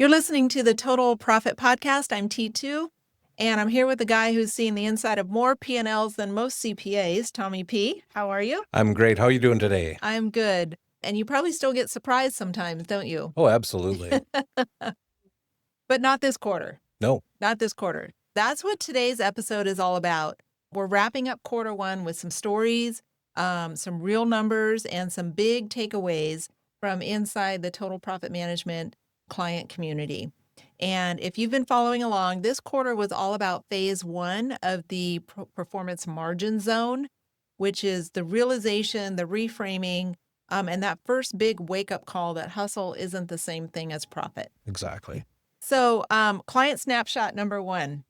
You're listening to the Total Profit Podcast. I'm T2, and I'm here with the guy who's seen the inside of more P&Ls than most CPAs, Tommy P. How are you? I'm great. How are you doing today? I'm good. And you probably still get surprised sometimes, don't you? Oh, absolutely. But not this quarter. No. Not this quarter. That's what today's episode is all about. We're wrapping up quarter one with some stories, some real numbers, and some big takeaways from inside the Total Profit Management client community. And if you've been following along, this quarter was all about phase one of the performance margin zone, which is the realization, the reframing, and that first big wake-up call that hustle isn't the same thing as profit. Exactly. So client snapshot number one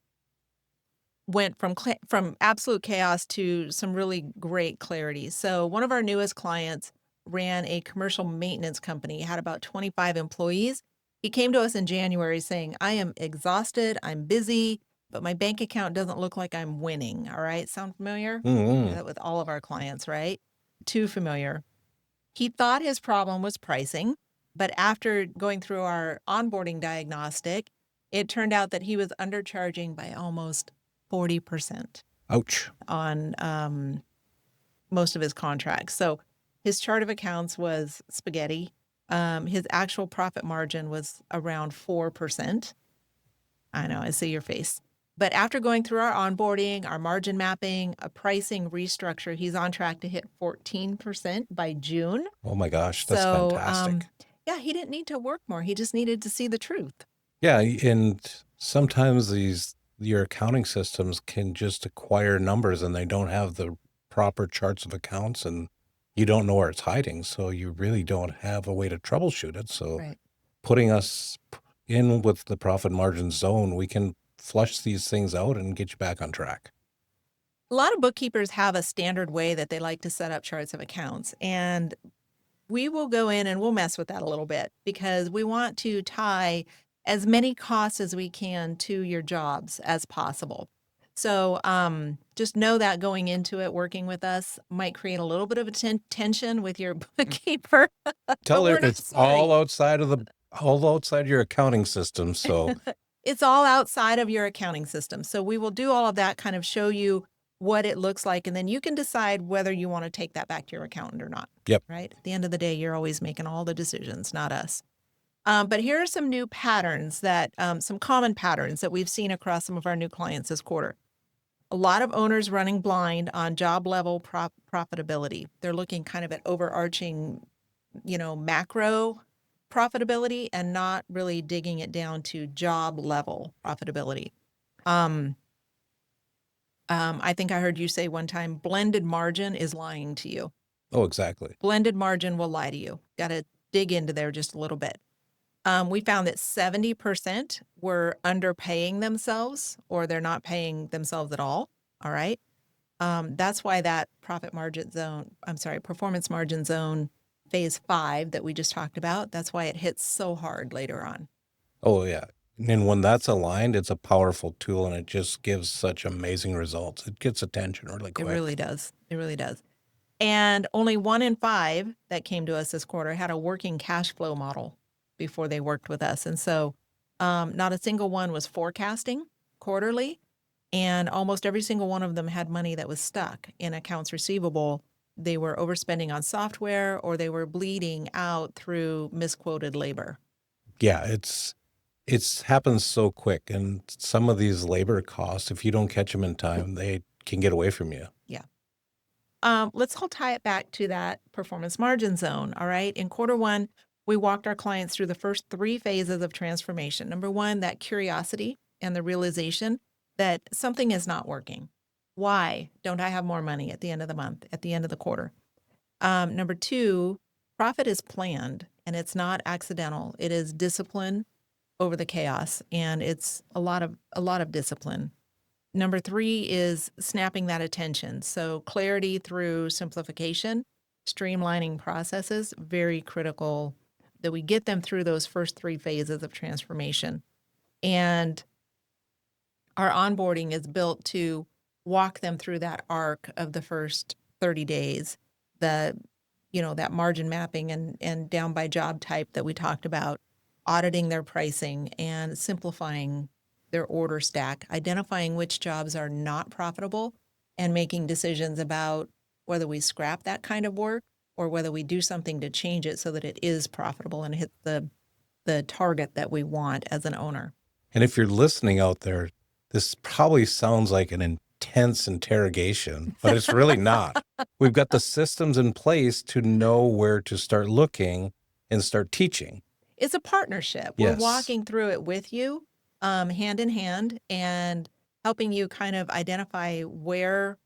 went from absolute chaos to some really great clarity. So one of our newest clients ran a commercial maintenance company, had about 25 employees. He came to us in January saying, I am exhausted, I'm busy, but my bank account doesn't look like I'm winning. All right, sound familiar? Mm-hmm. That with all of our clients, right? Too familiar. He thought his problem was pricing, but after going through our onboarding diagnostic, it turned out that he was undercharging by almost 40%. Ouch. On most of his contracts. So his chart of accounts was spaghetti. His actual profit margin was around 4%. I know, I see your face. But after going through our onboarding, our margin mapping, a pricing restructure, he's on track to hit 14% by June. Oh my gosh, that's fantastic. Yeah, he didn't need to work more. He just needed to see the truth. Yeah, and sometimes your accounting systems can just acquire numbers and they don't have the proper charts of accounts and you don't know where it's hiding. So you really don't have a way to troubleshoot it. So Right. putting us in with the profit margin zone, we can flush these things out and get you back on track. A lot of bookkeepers have a standard way that they like to set up charts of accounts. And we will go in and we'll mess with that a little bit because we want to tie as many costs as we can to your jobs as possible. So just know that going into it, working with us might create a little bit of a tension with your bookkeeper. Tell her it's all outside your accounting system. So it's all outside of your accounting system. So we will do all of that, kind of show you what it looks like, and then you can decide whether you want to take that back to your accountant or not. Yep. Right? At the end of the day, you're always making all the decisions, not us. But here are some new patterns some common patterns that we've seen across some of our new clients this quarter. A lot of owners running blind on job level profitability. They're looking kind of at overarching, macro profitability and not really digging it down to job level profitability. I think I heard you say one time, blended margin is lying to you. Oh, exactly. Blended margin will lie to you. Got to dig into there just a little bit. We found that 70% were underpaying themselves or they're not paying themselves at all. All right. That's why that performance margin zone phase 5 that we just talked about, that's why it hits so hard later on. Oh, yeah. And when that's aligned, it's a powerful tool and it just gives such amazing results. It gets attention really quick. It really does. It really does. And only 1 in 5 that came to us this quarter had a working cash flow model before they worked with us. And so not a single one was forecasting quarterly. And almost every single one of them had money that was stuck in accounts receivable. They were overspending on software or they were bleeding out through misquoted labor. Yeah, it's happens so quick. And some of these labor costs, if you don't catch them in time, they can get away from you. Yeah. Let's all tie it back to that performance margin zone. All right. In quarter one, we walked our clients through the first 3 phases of transformation. Number 1, that curiosity and the realization that something is not working. Why don't I have more money at the end of the month, at the end of the quarter? Number 2, profit is planned and it's not accidental. It is discipline over the chaos, and it's a lot of discipline. Number 3 is snapping that attention. So clarity through simplification, streamlining processes, very critical that we get them through those first 3 phases of transformation. And our onboarding is built to walk them through that arc of the first 30 days, that margin mapping and down by job type that we talked about. auditing their pricing and simplifying their order stack, identifying which jobs are not profitable, and making decisions about whether we scrap that kind of work or whether we do something to change it so that it is profitable and hits the target that we want as an owner. And if you're listening out there, this probably sounds like an intense interrogation, but it's really not. We've got the systems in place to know where to start looking and start teaching. It's a partnership. We're Yes. walking through it with you, hand in hand, and helping you kind of identify where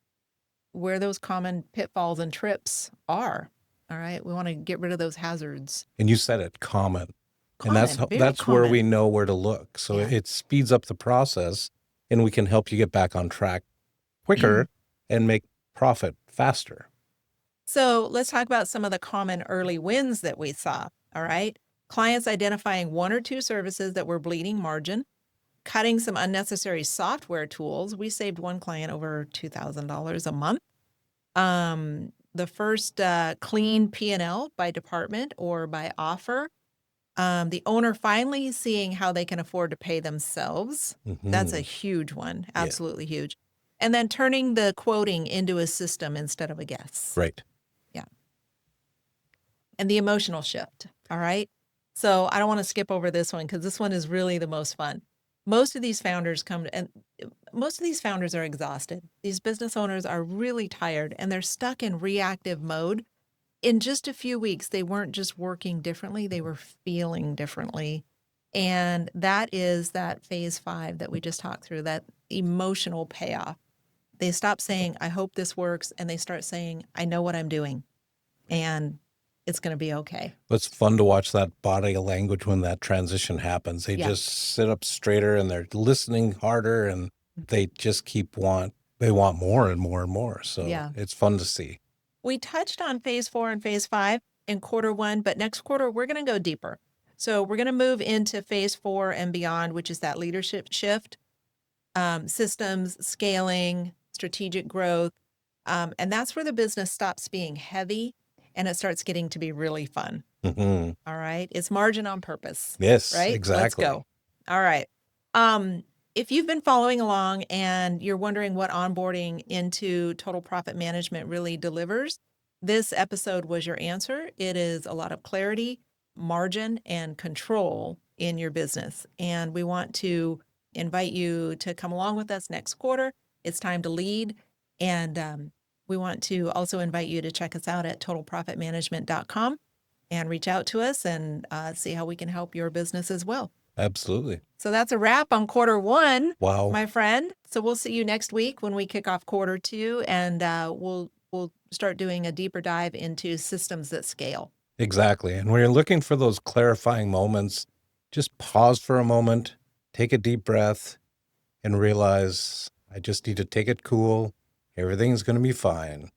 those common pitfalls and trips are. All right. We want to get rid of those hazards. And you said it, common. And Common, very that's where we common. know where to look. So Yeah. it speeds up the process, and we can help you get back on track quicker and make profit faster. So let's talk about some of the common early wins that we saw. All right. Clients identifying one or two services that were bleeding margin, cutting some unnecessary software tools. We saved one client over $2,000 a month. The first clean P&L by department or by offer. The owner finally seeing how they can afford to pay themselves. That's a huge one. Absolutely huge. And then turning the quoting into a system instead of a guess. Right. Yeah. And the emotional shift. All right. So I don't want to skip over this one because this one is really the most fun. Most of these founders are exhausted. These business owners are really tired and they're stuck in reactive mode. In just a few weeks, they weren't just working differently, they were feeling differently. And that is that phase 5 that we just talked through, that emotional payoff. They stop saying, I hope this works, and they start saying, I know what I'm doing, and it's going to be okay. It's fun to watch that body language when that transition happens. They just sit up straighter and they're listening harder, and they just they want more and more and more. So it's fun to see. We touched on phase 4 and phase 5 in quarter 1, but next quarter, we're going to go deeper. So we're going to move into phase 4 and beyond, which is that leadership shift, systems, scaling, strategic growth. And that's where the business stops being heavy and it starts getting to be really fun. All right. It's margin on purpose. Yes, right? exactly. Let's go. All right. If you've been following along and you're wondering what onboarding into total profit management really delivers, this episode was your answer. It is a lot of clarity, margin, and control in your business. And we want to invite you to come along with us next quarter. It's time to lead. And we want to also invite you to check us out at totalprofitmanagement.com and reach out to us and see how we can help your business as well. Absolutely. So that's a wrap on quarter 1, Wow, my friend. So we'll see you next week when we kick off quarter 2, and we'll start doing a deeper dive into systems that scale. Exactly. And when you're looking for those clarifying moments, just pause for a moment, take a deep breath, and realize I just need to take it cool. Everything's going to be fine.